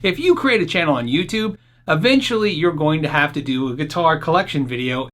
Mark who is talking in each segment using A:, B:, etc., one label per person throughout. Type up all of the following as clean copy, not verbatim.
A: If you create a channel on YouTube, eventually you're going to have to do a guitar collection video.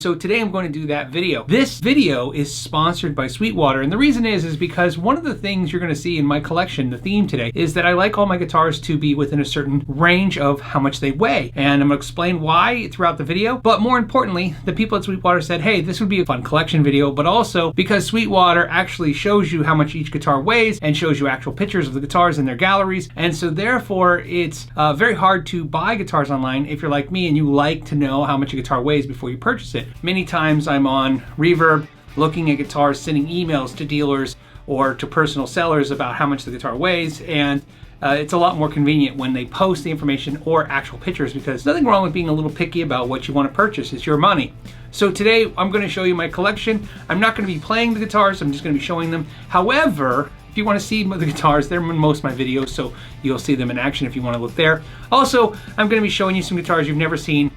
A: So today I'm going to do that video. This video is sponsored by Sweetwater, and the reason is because one of the things you're going to see in my collection, the theme today, is that I like all my guitars to be within a certain range of how much they weigh. And I'm going to explain why throughout the video. But more importantly, the people at Sweetwater said, hey, this would be a fun collection video, but also because Sweetwater actually shows you how much each guitar weighs and shows you actual pictures of the guitars in their galleries. And so therefore, it's very hard to buy guitars online if you're like me and you like to know how much a guitar weighs before you purchase it. Many times I'm on Reverb looking at guitars, sending emails to dealers or to personal sellers about how much the guitar weighs, and it's a lot more convenient when they post the information or actual pictures, because nothing wrong with being a little picky about what you want to purchase. It's your money. So today I'm going to show you my collection. I'm not going to be playing the guitars, I'm just going to be showing them. However, if you want to see the guitars, they're in most of my videos, so you'll see them in action if you want to look there. Also, I'm going to be showing you some guitars you've never seen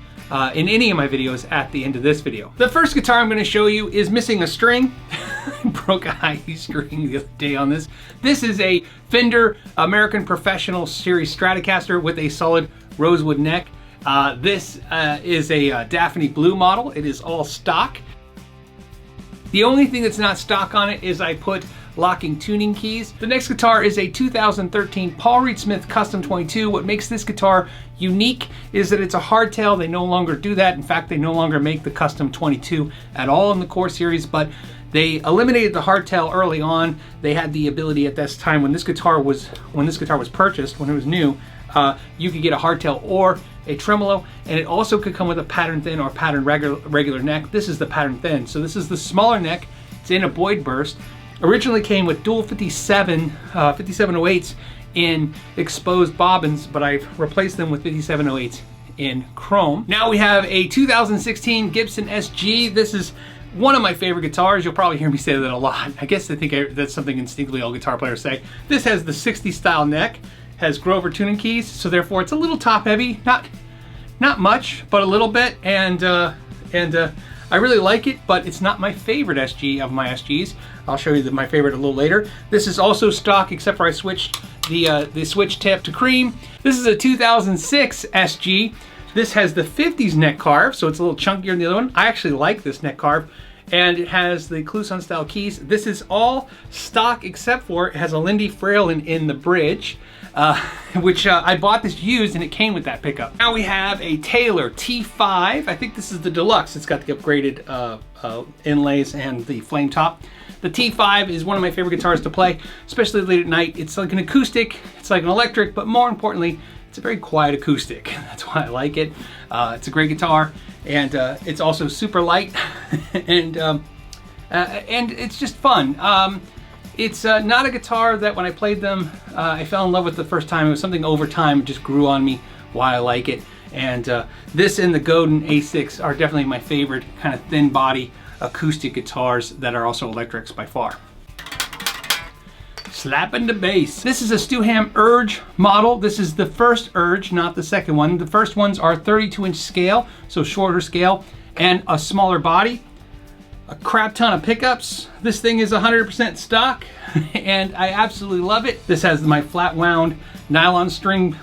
A: in any of my videos at the end of this video. The first guitar I'm going to show you is missing a string. I broke a high E string the other day on this. This is a Fender American Professional Series Stratocaster with a solid rosewood neck. This is a Daphne Blue model. It is all stock. The only thing that's not stock on it is I put locking tuning keys. The next guitar is a 2013 Paul Reed Smith Custom 22. What makes this guitar unique is that it's a hardtail. They no longer do that. In fact, they no longer make the Custom 22 at all in the core series, but they eliminated the hardtail early on. They had the ability at this time when this guitar was purchased, when it was new, you could get a hardtail or a tremolo, and it also could come with a pattern thin or pattern regular neck. This is the pattern thin, so this is the smaller neck. It's in a Boyd burst. Originally came with dual 5708s in exposed bobbins, but I've replaced them with 5708s in chrome. Now we have a 2016 Gibson SG. This is one of my favorite guitars. You'll probably hear me say that a lot. I guess I think that's something instinctively all guitar players say. This has the 60 style neck, has Grover tuning keys, so therefore it's a little top heavy, not much, but a little bit, and I really like it, but it's not my favorite SG of my SGs. I'll show you my favorite a little later. This is also stock, except for I switched the switch tip to cream. This is a 2006 SG. This has the 50s neck carve, so it's a little chunkier than the other one. I actually like this neck carve, and it has the Kluson style keys. This is all stock, except for it has a Lindy Frail in the bridge, which I bought this used and it came with that pickup. Now we have a Taylor T5. I think this is the deluxe. It's got the upgraded inlays and the flame top. The T5 is one of my favorite guitars to play, especially late at night. It's like an acoustic, it's like an electric, but more importantly, it's a very quiet acoustic. That's why I like it. It's a great guitar, and it's also super light, and it's just fun. It's not a guitar that when I played them, I fell in love with the first time. It was something over time, it just grew on me why I like it. And this and the Godin A6 are definitely my favorite kind of thin body acoustic guitars that are also electrics by far. Slapping the bass. This is a Stu-Ham Urge model. This is the first Urge, not the second one. The first ones are 32-inch scale, so shorter scale, and a smaller body. A crap ton of pickups. This thing is 100% stock, and I absolutely love it. This has my flat wound nylon strings.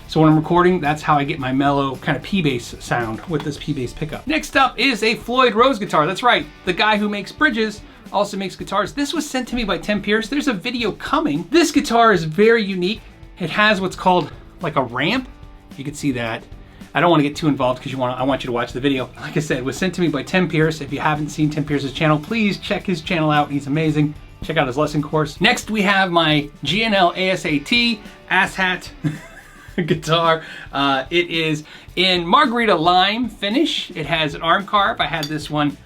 A: So when I'm recording, that's how I get my mellow kind of P-bass sound with this P-bass pickup. Next up is a Floyd Rose guitar. That's right, the guy who makes bridges also makes guitars. This was sent to me by Tim Pierce. There's a video coming. This guitar is very unique. It has what's called like a ramp. You can see that. I don't want to get too involved because I want you to watch the video. Like I said, it was sent to me by Tim Pierce. If you haven't seen Tim Pierce's channel, please check his channel out. He's amazing. Check out his lesson course. Next, we have my GNL ASAT asshat guitar. It is in Margarita Lime finish. It has an arm carve. I had this one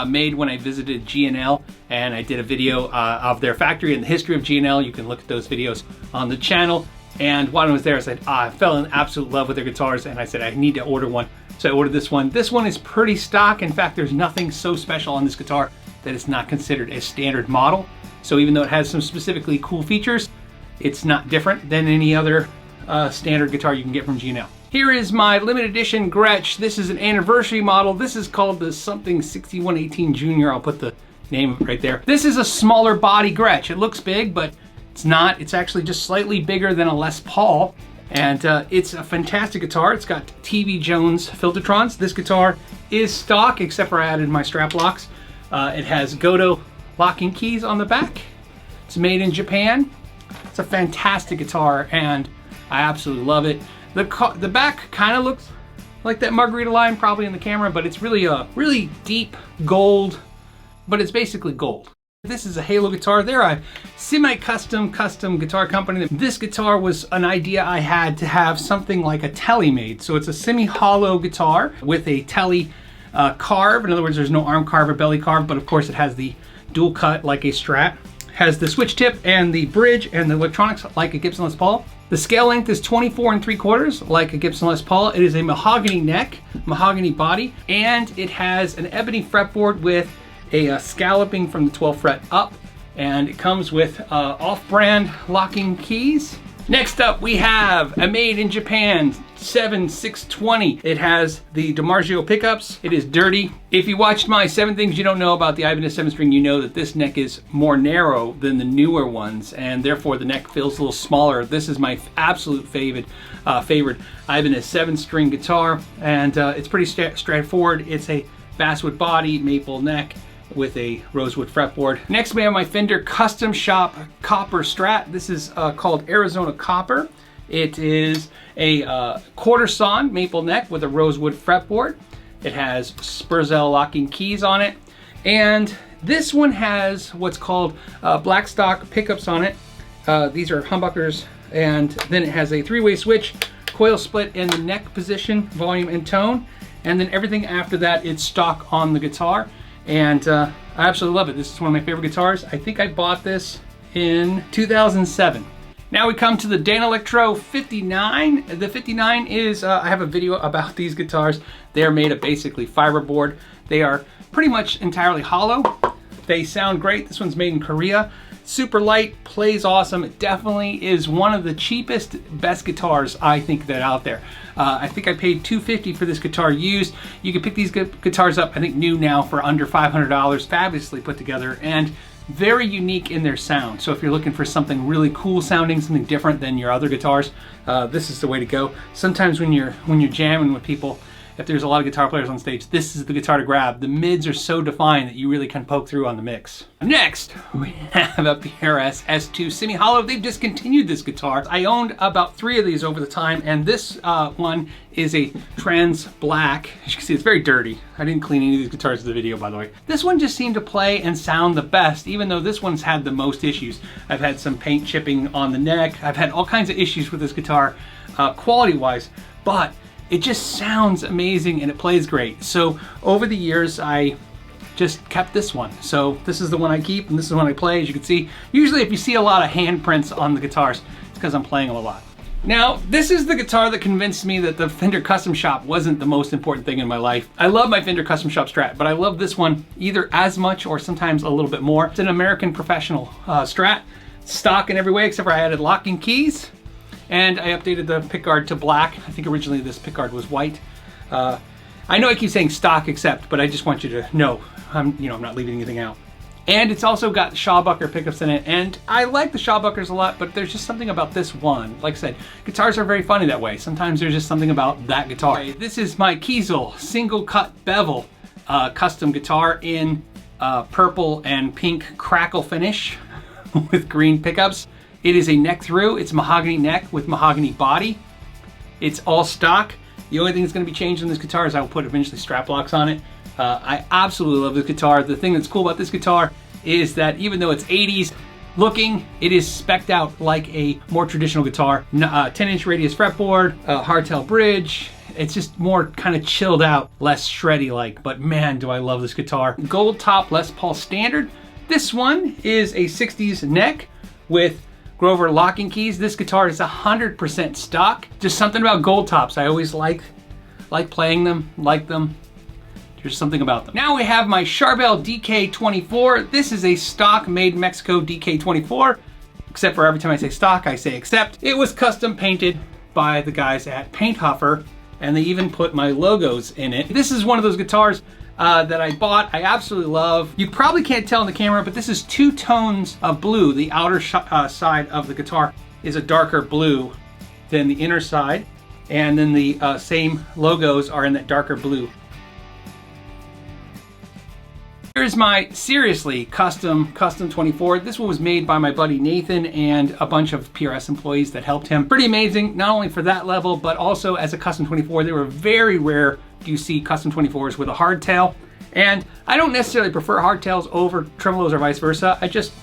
A: made when I visited GNL, and I did a video of their factory and the history of GNL. You can look at those videos on the channel. And while I was there, I said, I fell in absolute love with their guitars, and I said, I need to order one. So I ordered this one. This one is pretty stock. In fact, there's nothing so special on this guitar that it's not considered a standard model. So even though it has some specifically cool features, it's not different than any other standard guitar you can get from GNL. Here is my limited edition Gretsch. This is an anniversary model. This is called the something 6118 Junior. I'll put the name right there. This is a smaller body Gretsch. It looks big, but It's not. It's actually just slightly bigger than a Les Paul. And it's a fantastic guitar. It's got TV Jones Filtertrons. This guitar is stock, except for I added my strap locks. It has Gotoh locking keys on the back. It's made in Japan. It's a fantastic guitar, and I absolutely love it. The back kind of looks like that Margarita line probably in the camera, but it's really a really deep gold, but it's basically gold. This is a Halo guitar. They're a semi-custom guitar company. This guitar was an idea I had to have something like a Tele made. So it's a semi-hollow guitar with a Tele carve. In other words, there's no arm carve or belly carve, but of course it has the dual cut like a Strat. Has the switch tip and the bridge and the electronics like a Gibson Les Paul. The scale length is 24 3/4 like a Gibson Les Paul. It is a mahogany neck, mahogany body, and it has an ebony fretboard with a scalloping from the 12th fret up, and it comes with off-brand locking keys. Next up, we have a made in Japan 7620. It has the DiMarzio pickups. It is dirty. If you watched my 7 Things You Don't Know About the Ibanez 7-string, you know that this neck is more narrow than the newer ones, and therefore the neck feels a little smaller. This is my absolute favorite Ibanez 7-string guitar, and it's pretty straightforward. It's a basswood body, maple neck, with a rosewood fretboard. Next we have my Fender Custom Shop Copper Strat. This is called Arizona Copper. It is a quarter sawn maple neck with a rosewood fretboard. It has Spurzell locking keys on it. And this one has what's called black stock pickups on it. These are humbuckers, and then it has a 3-way switch, coil split in the neck position, volume and tone. And then everything after that, it's stock on the guitar. And I absolutely love it. This is one of my favorite guitars. I think I bought this in 2007. Now we come to the Danelectro 59. The 59 is, I have a video about these guitars. They are made of basically fiberboard. They are pretty much entirely hollow. They sound great. This one's made in Korea. Super light, plays awesome. It definitely is one of the cheapest, best guitars I think that out there. I think I paid $250 for this guitar used. You can pick these guitars up, I think new now, for under $500. Fabulously put together and very unique in their sound. So if you're looking for something really cool sounding, something different than your other guitars, this is the way to go. Sometimes when you're jamming with people, if there's a lot of guitar players on stage, this is the guitar to grab. The mids are so defined that you really can poke through on the mix. Next, we have a PRS S2 semi-hollow. They've discontinued this guitar. I owned about 3 of these over the time, and this one is a trans black. As you can see, it's very dirty. I didn't clean any of these guitars in the video, by the way. This one just seemed to play and sound the best, even though this one's had the most issues. I've had some paint chipping on the neck. I've had all kinds of issues with this guitar, quality-wise, but it just sounds amazing and it plays great. So over the years, I just kept this one. So this is the one I keep, and this is the one I play. As you can see, usually if you see a lot of handprints on the guitars, it's because I'm playing them a lot. Now, this is the guitar that convinced me that the Fender Custom Shop wasn't the most important thing in my life. I love my Fender Custom Shop Strat, but I love this one either as much or sometimes a little bit more. It's an American Professional Strat, stock in every way except for I added locking keys. And I updated the pickguard to black. I think originally this pickguard was white. I know I keep saying stock except, but I just want you to know I'm not leaving anything out. And it's also got Shawbucker pickups in it, and I like the Shawbuckers a lot, but there's just something about this one. Like I said, guitars are very funny that way. Sometimes there's just something about that guitar. Okay, this is my Kiesel single cut bevel custom guitar in purple and pink crackle finish with green pickups. It is a neck through. It's mahogany neck with mahogany body. It's all stock. The only thing that's going to be changed on this guitar is I will put eventually strap locks on it. I absolutely love this guitar. The thing that's cool about this guitar is that even though it's 80s looking, it is spec'd out like a more traditional guitar. 10-inch radius fretboard, hardtail bridge. It's just more kind of chilled out, less shreddy like, but man, do I love this guitar. Gold top Les Paul Standard. This one is a 60s neck with Grover locking keys. This guitar is 100% stock. Just something about gold tops. I always like playing them, like them. There's something about them. Now we have my Charbel DK24. This is a stock made in Mexico DK24. Except for every time I say stock, I say except. It was custom painted by the guys at Paint Huffer, and they even put my logos in it. This is one of those guitars that I bought, I absolutely love. You probably can't tell in the camera, but this is 2 tones of blue. The outer side of the guitar is a darker blue than the inner side, and then the same logos are in that darker blue. Here's my seriously custom 24. This one was made by my buddy Nathan and a bunch of PRS employees that helped him. Pretty amazing, not only for that level, but also as a custom 24. They were very rare. You see custom 24s with a hardtail. And I don't necessarily prefer hardtails over tremolos or vice versa.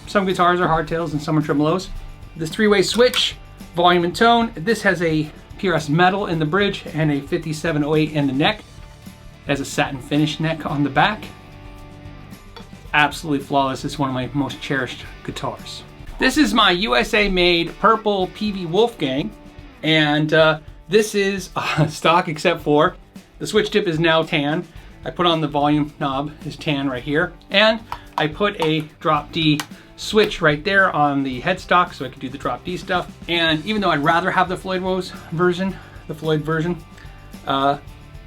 A: Some guitars are hardtails and some are tremolos. This 3-way switch, volume and tone. This has a PRS metal in the bridge and a 5708 in the neck. It has a satin finish neck on the back. Absolutely flawless. It's one of my most cherished guitars. This is my USA made purple PV Wolfgang, and this is stock except for the switch tip is now tan. I put on the volume knob is tan right here, and I put a drop D switch right there on the headstock so I could do the drop D stuff. And even though I'd rather have the Floyd Rose version,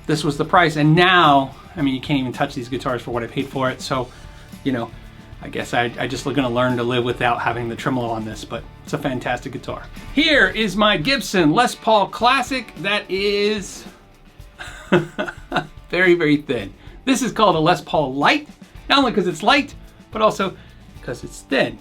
A: this was the price. And now, I mean, you can't even touch these guitars for what I paid for it. So, you know, I guess I just gonna learn to live without having the tremolo on this, but it's a fantastic guitar. Here is my Gibson Les Paul Classic that is very, very thin. This is called a Les Paul Light, not only because it's light, but also because it's thin.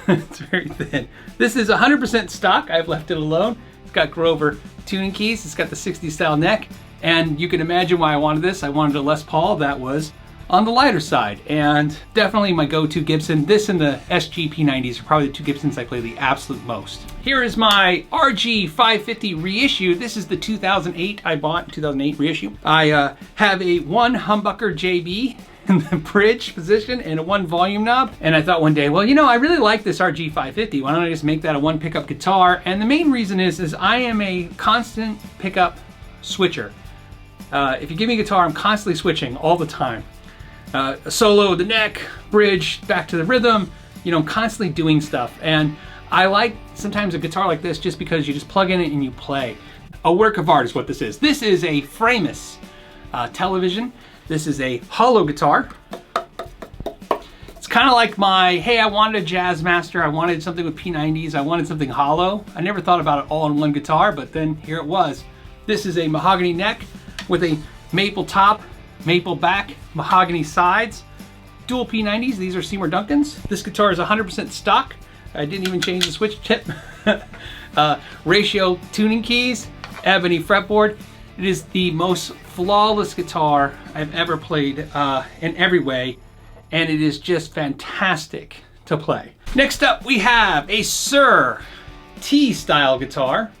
A: It's very thin. This is 100% stock. I've left it alone. It's got Grover tuning keys. It's got the 60s style neck, and you can imagine why I wanted this. I wanted a Les Paul that was on the lighter side, and definitely my go-to Gibson. This and the SG P90s are probably the 2 Gibsons I play the absolute most. Here is my RG 550 reissue. This is the 2008 I bought, 2008 reissue. I have a 1 humbucker JB in the bridge position and a 1 volume knob. And I thought one day, well, you know, I really like this RG 550. Why don't I just make that a 1 pickup guitar? And the main reason is I am a constant pickup switcher. If you give me a guitar, I'm constantly switching all the time. A solo, the neck, bridge, back to the rhythm, you know, I'm constantly doing stuff. And I like sometimes a guitar like this just because you just plug in it and you play. A work of art is what this is. This is a Framus television. This is a hollow guitar. It's kind of like my, hey, I wanted a Jazzmaster, I wanted something with P90s, I wanted something hollow. I never thought about it all in one guitar, but then here it was. This is a mahogany neck with a maple top, maple back, mahogany sides, dual P90s. These are Seymour Duncans. This guitar is 100% stock. I didn't even change the switch tip. Ratio tuning keys, ebony fretboard. It is the most flawless guitar I've ever played in every way, and it is just fantastic to play. Next up, we have a Suhr T-style guitar.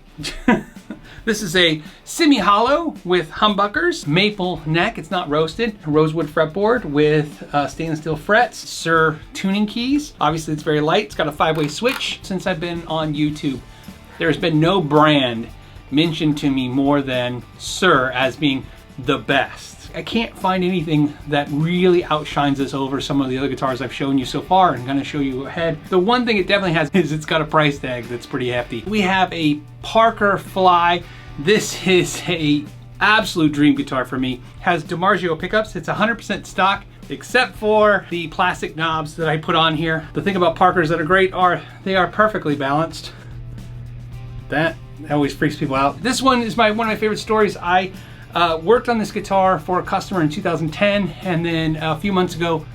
A: This is a semi-hollow with humbuckers, maple neck, it's not roasted, rosewood fretboard with stainless steel frets, Suhr tuning keys. Obviously it's very light, it's got a 5-way switch. Since I've been on YouTube, there's been no brand mentioned to me more than Suhr as being the best. I can't find anything that really outshines this over some of the other guitars I've shown you so far and gonna show you ahead. The one thing it definitely has is it's got a price tag that's pretty hefty. We have a Parker Fly. This is a absolute dream guitar for me. Has DiMarzio pickups. It's 100% stock except for the plastic knobs that I put on here. The thing about Parkers that are great are they are perfectly balanced. That always freaks people out. This one is one of my favorite stories. I worked on this guitar for a customer in 2010, and then a few months ago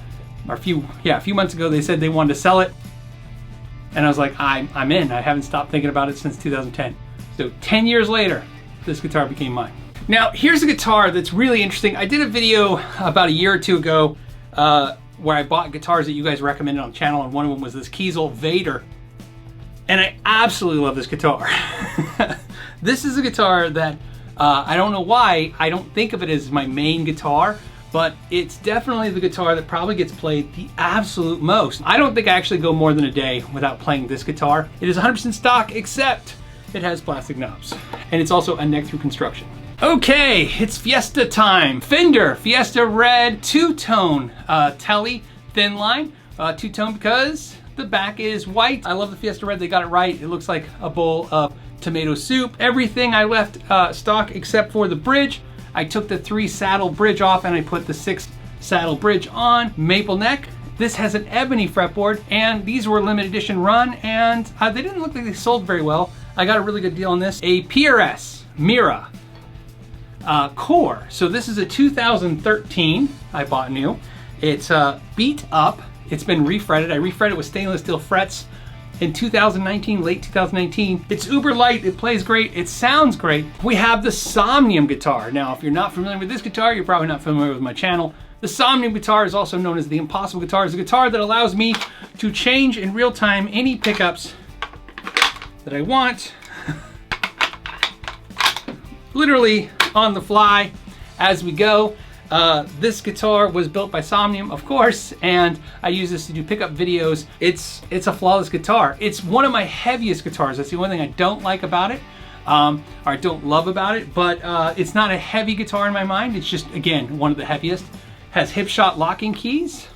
A: they said they wanted to sell it, and I was like, I'm in. I haven't stopped thinking about it since 2010. So 10 years later, this guitar became mine. Now here's a guitar that's really interesting. I did a video about a year or two ago where I bought guitars that you guys recommended on the channel, and one of them was this Kiesel Vader, and I absolutely love this guitar. This is a guitar that I don't know why I don't think of it as my main guitar, but it's definitely the guitar that probably gets played the absolute most. I don't think I actually go more than a day without playing this guitar. It is 100% stock, except it has plastic knobs, and it's also a neck-through construction. Okay, it's Fiesta time. Fender Fiesta Red two-tone Tele thin line. Two-tone because the back is white. I love the Fiesta Red. They got it right. It looks like a bowl of tomato soup. Everything I left stock except for the bridge. I took the 3 saddle bridge off and I put the 6 saddle bridge on, maple neck. This has an ebony fretboard, and these were limited edition run, and they didn't look like they sold very well. I got a really good deal on this. A PRS Mira core. So this is a 2013, I bought new. It's beat up. It's been refretted. I refretted with stainless steel frets in 2019, late 2019. It's uber light, it plays great, it sounds great. We have the Somnium guitar. Now, if you're not familiar with this guitar, you're probably not familiar with my channel. The Somnium guitar is also known as the Impossible guitar. It's a guitar that allows me to change in real time any pickups that I want. Literally on the fly as we go. This guitar was built by Somnium, of course, and I use this to do pickup videos. It's a flawless guitar. It's one of my heaviest guitars. That's the only thing I don't like about it, or I don't love about it, but it's not a heavy guitar in my mind. It's just, again, one of the heaviest. Has Hipshot locking keys,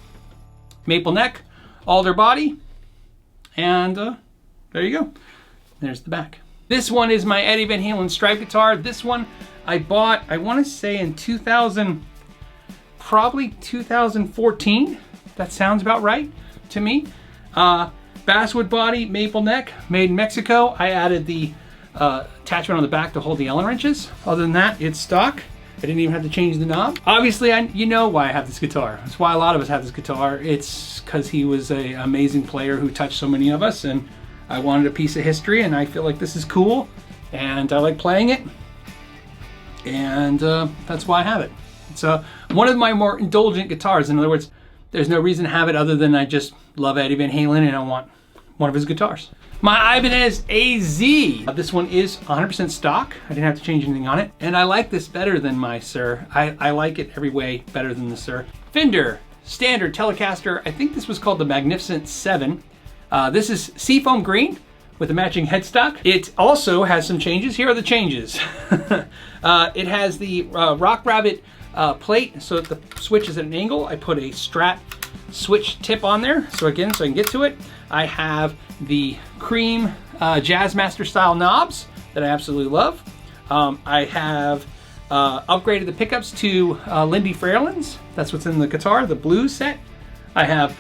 A: maple neck, alder body, and there you go. There's the back. This one is my Eddie Van Halen Stripe guitar. This one I bought, I want to say in probably 2014. That sounds about right to me. Basswood body, maple neck, made in Mexico. I added the attachment on the back to hold the Allen wrenches. Other than that, it's stock. I didn't even have to change the knob. Obviously, you know why I have this guitar. That's why a lot of us have this guitar. It's because he was an amazing player who touched so many of us, and I wanted a piece of history, and I feel like this is cool, and I like playing it, and that's why I have it. It's one of my more indulgent guitars. In other words, there's no reason to have it other than I just love Eddie Van Halen and I want one of his guitars. My Ibanez AZ. This one is 100% stock. I didn't have to change anything on it. And I like this better than my Sir. I like it every way better than the Sir. Fender Standard Telecaster. I think this was called the Magnificent 7. This is seafoam green with a matching headstock. It also has some changes. Here are the changes. It has the Rock Rabbit plate, so that the switch is at an angle. I put a Strat switch tip on there, so again, so I can get to it. I have the cream Jazzmaster style knobs that I absolutely love. I have upgraded the pickups to Lindy Fairlands. That's what's in the guitar, the blues set. I have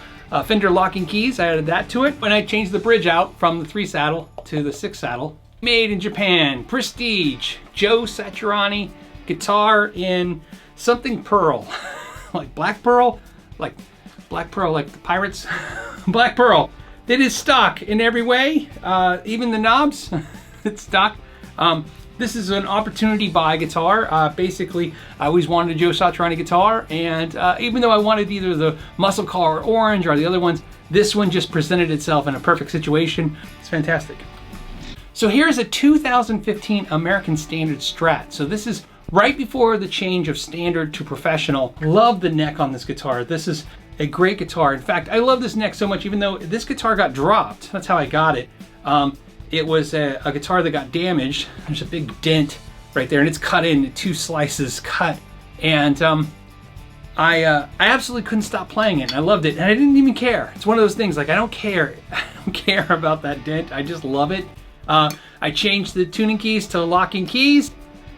A: Fender locking keys. I added that to it. When I changed the bridge out from the 3 saddle to the 6 saddle. Made in Japan, Prestige, Joe Satriani guitar in something pearl, like black pearl, like the pirates, black pearl. It is stock in every way, even the knobs, it's stock. This is an opportunity buy guitar. Basically, I always wanted a Joe Satriani guitar, and even though I wanted either the Muscle Car Orange or the other ones, this one just presented itself in a perfect situation. It's fantastic. So here's a 2015 American Standard Strat. So this is right before the change of standard to professional. Love the neck on this guitar. This is a great guitar. In fact, I love this neck so much, even though this guitar got dropped. That's how I got it. It was a guitar that got damaged. There's a big dent right there, and it's cut in 2 slices cut. And I absolutely couldn't stop playing it. I loved it, and I didn't even care. It's one of those things, like, I don't care. I don't care about that dent. I just love it. I changed the tuning keys to locking keys.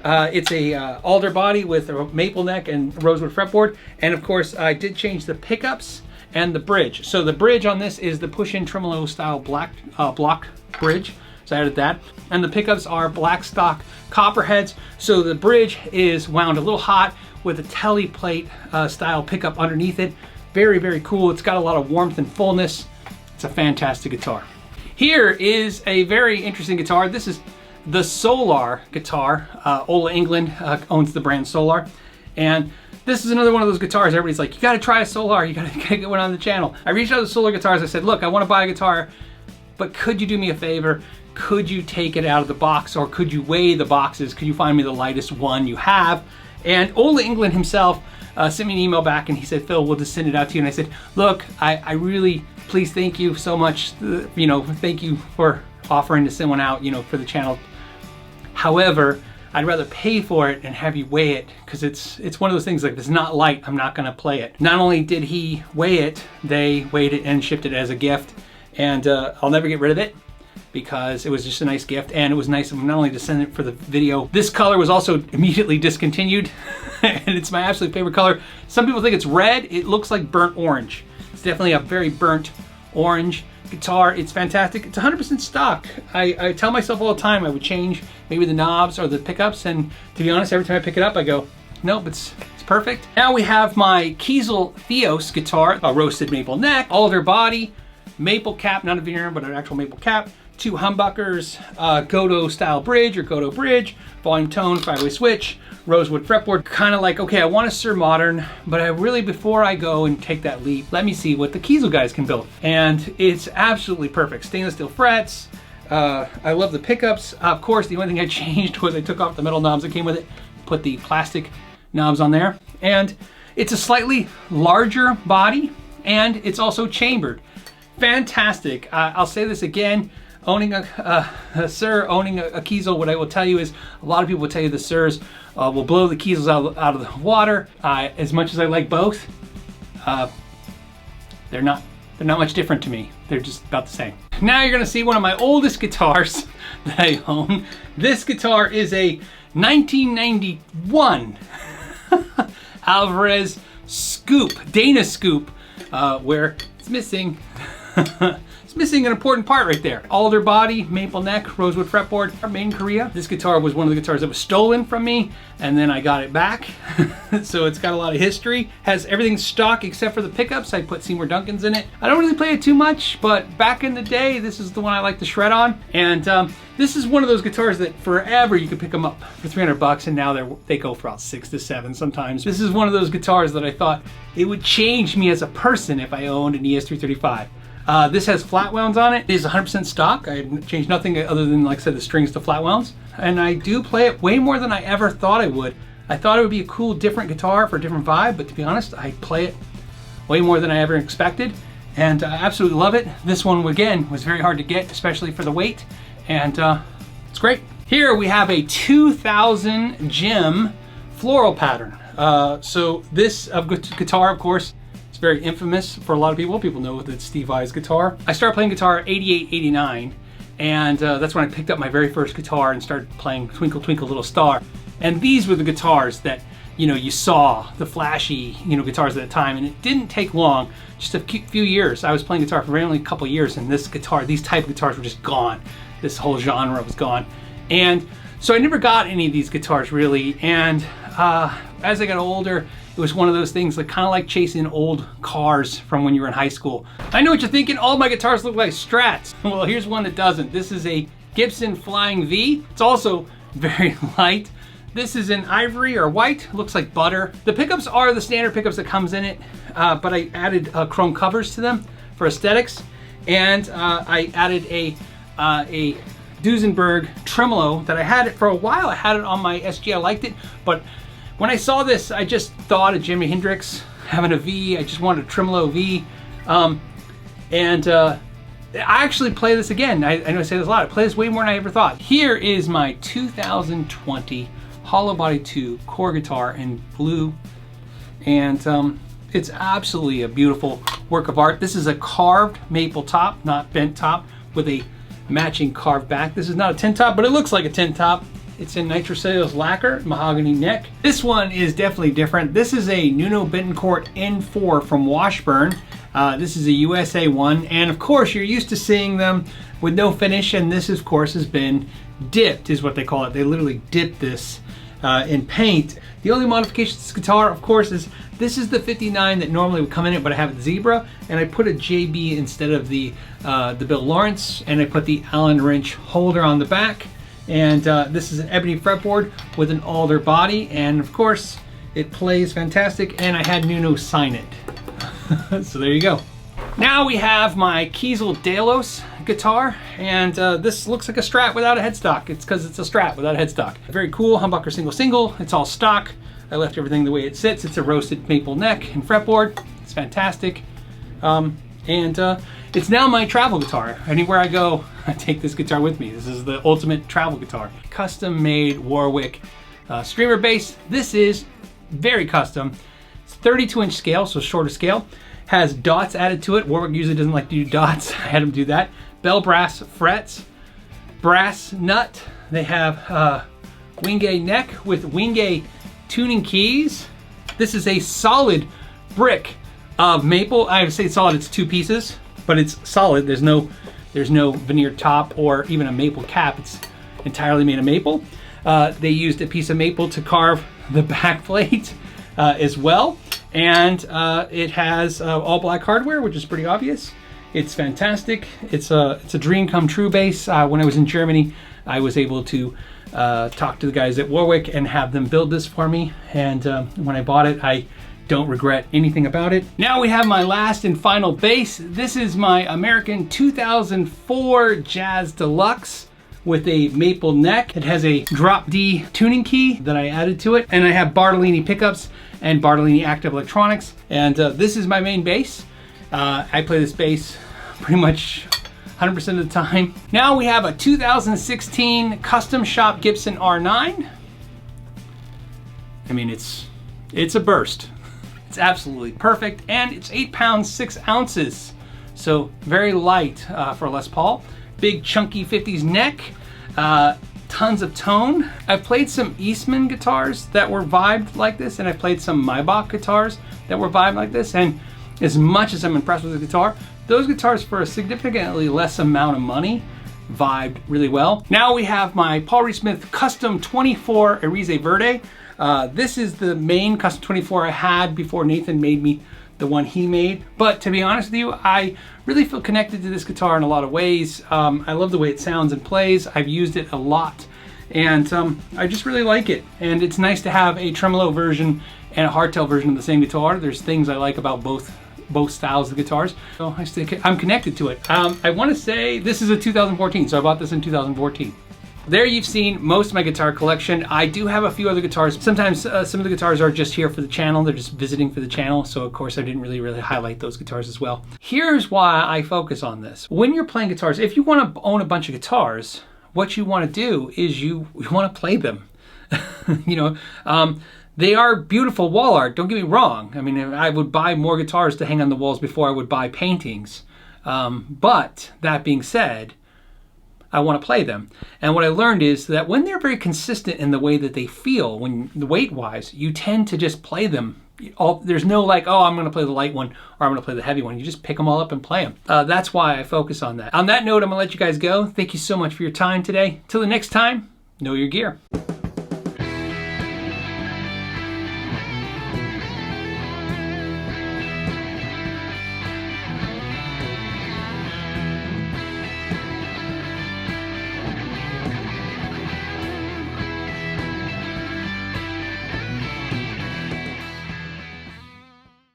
A: It's a alder body with a maple neck and rosewood fretboard. And of course, I did change the pickups and the bridge. So the bridge on this is the push-in tremolo style block bridge. So I added that. And the pickups are black stock copper heads. So the bridge is wound a little hot with a telly plate style pickup underneath it. Very, very cool. It's got a lot of warmth and fullness. It's a fantastic guitar. Here is a very interesting guitar. This is the Solar guitar. Ola England owns the brand Solar. And this is another one of those guitars everybody's like, you gotta try a Solar, you gotta get one on the channel. I reached out to Solar Guitars, I said, look, I wanna buy a guitar, but could you do me a favor? Could you take it out of the box, or could you weigh the boxes? Could you find me the lightest one you have? And Ola England himself sent me an email back and he said, Phil, we'll just send it out to you. And I said, look, I really, please, thank you so much. Thank you for offering to send one out, for the channel. However, I'd rather pay for it and have you weigh it, because it's one of those things, like, if it's not light, I'm not gonna play it. Not only did he weigh it, they weighed it and shipped it as a gift, and I'll never get rid of it because it was just a nice gift, and it was nice not only to send it for the video. This color was also immediately discontinued and it's my absolute favorite color. Some people think it's red. It looks like burnt orange. It's definitely a very burnt orange guitar. It's fantastic. It's 100% stock. I tell myself all the time I would change maybe the knobs or the pickups, and to be honest, every time I pick it up I go, nope, it's perfect. Now we have my Kiesel Theos guitar, a roasted maple neck, alder body, maple cap, not a veneer, but an actual maple cap, 2 humbuckers, Godo style bridge or Godo bridge, volume tone, 5-way switch, rosewood fretboard. Kind of like, okay, I want a Suhr Modern, but I really, before I go and take that leap, let me see what the Kiesel guys can build. And it's absolutely perfect. Stainless steel frets. I love the pickups. Of course, the only thing I changed was I took off the metal knobs that came with it, put the plastic knobs on there. And it's a slightly larger body, and it's also chambered. Fantastic. I'll say this again. Owning a Suhr, owning a Kiesel, what I will tell you is a lot of people will tell you the Suhrs will blow the Kiesels out of the water. As much as I like both, they're not much different to me. They're just about the same. Now you're gonna see one of my oldest guitars that I own. This guitar is a 1991 Alvarez Scoop, Dana Scoop, where it's missing. It's missing an important part right there. Alder body, maple neck, rosewood fretboard. Made in Korea. This guitar was one of the guitars that was stolen from me, and then I got it back. So it's got a lot of history. Has everything stock except for the pickups. I put Seymour Duncans in it. I don't really play it too much, but back in the day, this is the one I like to shred on. And this is one of those guitars that forever you could pick them up for 300 bucks, and now they go for about 6 to 7 sometimes. This is one of those guitars that I thought it would change me as a person if I owned an ES335. This has flat wounds on it. It is 100% stock. I changed nothing other than, like I said, the strings to flat wounds. And I do play it way more than I ever thought I would. I thought it would be a cool, different guitar for a different vibe, but to be honest, I play it way more than I ever expected. And I absolutely love it. This one, again, was very hard to get, especially for the weight. And it's great. Here we have a 2000 Jim floral pattern. So this guitar, of course, it's very infamous for a lot of people. People know that it's Steve Vai's guitar. I started playing guitar 88, 89, and that's when I picked up my very first guitar and started playing Twinkle Twinkle Little Star. And these were the guitars that, you know, you saw, the flashy, you know, guitars at the time. And it didn't take long, just a few years. I was playing guitar for only a couple years, and this guitar, these type of guitars were just gone. This whole genre was gone. And so I never got any of these guitars really. And as I got older, it was one of those things like kind of like chasing old cars from when you were in high school. I know what you're thinking, all my guitars look like Strats. Well, here's one that doesn't. This is a Gibson Flying V. It's also very light. This is in ivory or white, looks like butter. The pickups are the standard pickups that comes in it, but I added chrome covers to them for aesthetics. And I added a Duesenberg tremolo that I had it for a while. I had it on my SG, I liked it, but when I saw this, I just thought of Jimi Hendrix having a V. I just wanted a tremolo V. I actually play this again. I know I say this a lot. I play this way more than I ever thought. Here is my 2020 Hollow Body 2 core guitar in blue. And it's absolutely a beautiful work of art. This is a carved maple top, not bent top, with a matching carved back. This is not a tin top, but it looks like a tin top. It's in nitrocellulose lacquer, mahogany neck. This one is definitely different. This is a Nuno Bettencourt N4 from Washburn. This is a USA one, and of course you're used to seeing them with no finish, and this of course has been dipped, is what they call it. They literally dip this in paint. The only modification to this guitar, of course, is this is the 59 that normally would come in it, but I have it zebra, and I put a JB instead of the Bill Lawrence, and I put the Allen wrench holder on the back. And this is an ebony fretboard with an alder body, and of course it plays fantastic, and I had Nuno sign it. So there you go. Now we have my Kiesel Delos guitar, and this looks like a Strat without a headstock. It's because it's a Strat without a headstock. Very cool, humbucker single. It's all stock. I left everything the way it sits. It's a roasted maple neck and fretboard. It's fantastic. It's now my travel guitar. Anywhere I go, I take this guitar with me. This is the ultimate travel guitar. Custom made Warwick streamer bass. This is very custom. It's 32-inch scale, so shorter scale. Has dots added to it. Warwick usually doesn't like to do dots. I had him do that. Bell brass frets, brass nut. They have Wingay neck with Wingay tuning keys. This is a solid brick of maple. I would say solid, it's 2 pieces, but it's solid. There's no veneer top or even a maple cap. It's entirely made of maple. They used a piece of maple to carve the back plate as well. And it has all black hardware, which is pretty obvious. It's fantastic. It's a dream come true bass. When I was in Germany, I was able to talk to the guys at Warwick and have them build this for me. And when I bought it, I don't regret anything about it. Now we have my last and final bass. This is my American 2004 Jazz Deluxe with a maple neck. It has a drop D tuning key that I added to it. And I have Bartolini pickups and Bartolini active electronics. And this is my main bass. I play this bass pretty much 100% of the time. Now we have a 2016 Custom Shop Gibson R9. I mean, it's a burst. It's absolutely perfect, and it's 8 pounds 6 ounces, so very light for Les Paul. Big chunky 50s neck, tons of tone. I've played some Eastman guitars that were vibed like this, and I've played some Maybach guitars that were vibed like this, and as much as I'm impressed with the guitar, those guitars for a significantly less amount of money vibed really well. Now we have my Paul Reed Smith Custom 24 Arize Verde. This is the main Custom 24 I had before Nathan made me the one he made. But to be honest with you, I really feel connected to this guitar in a lot of ways. I love the way it sounds and plays. I've used it a lot, and I just really like it. And it's nice to have a tremolo version and a hardtail version of the same guitar. There's things I like about both styles of guitars, so I'm connected to it. I want to say this is a 2014, so I bought this in 2014. There you've seen most of my guitar collection. I do have a few other guitars. Sometimes some of the guitars are just here for the channel. They're just visiting for the channel. So of course I didn't really highlight those guitars as well. Here's why I focus on this. When you're playing guitars, if you want to own a bunch of guitars, what you want to do is you want to play them. You know, they are beautiful wall art, don't get me wrong. I mean, I would buy more guitars to hang on the walls before I would buy paintings. But that being said, I want to play them. And what I learned is that when they're very consistent in the way that they feel, when the weight-wise, you tend to just play them. There's no like, oh, I'm going to play the light one or I'm going to play the heavy one. You just pick them all up and play them. That's why I focus on that. On that note, I'm going to let you guys go. Thank you so much for your time today. Till the next time, know your gear.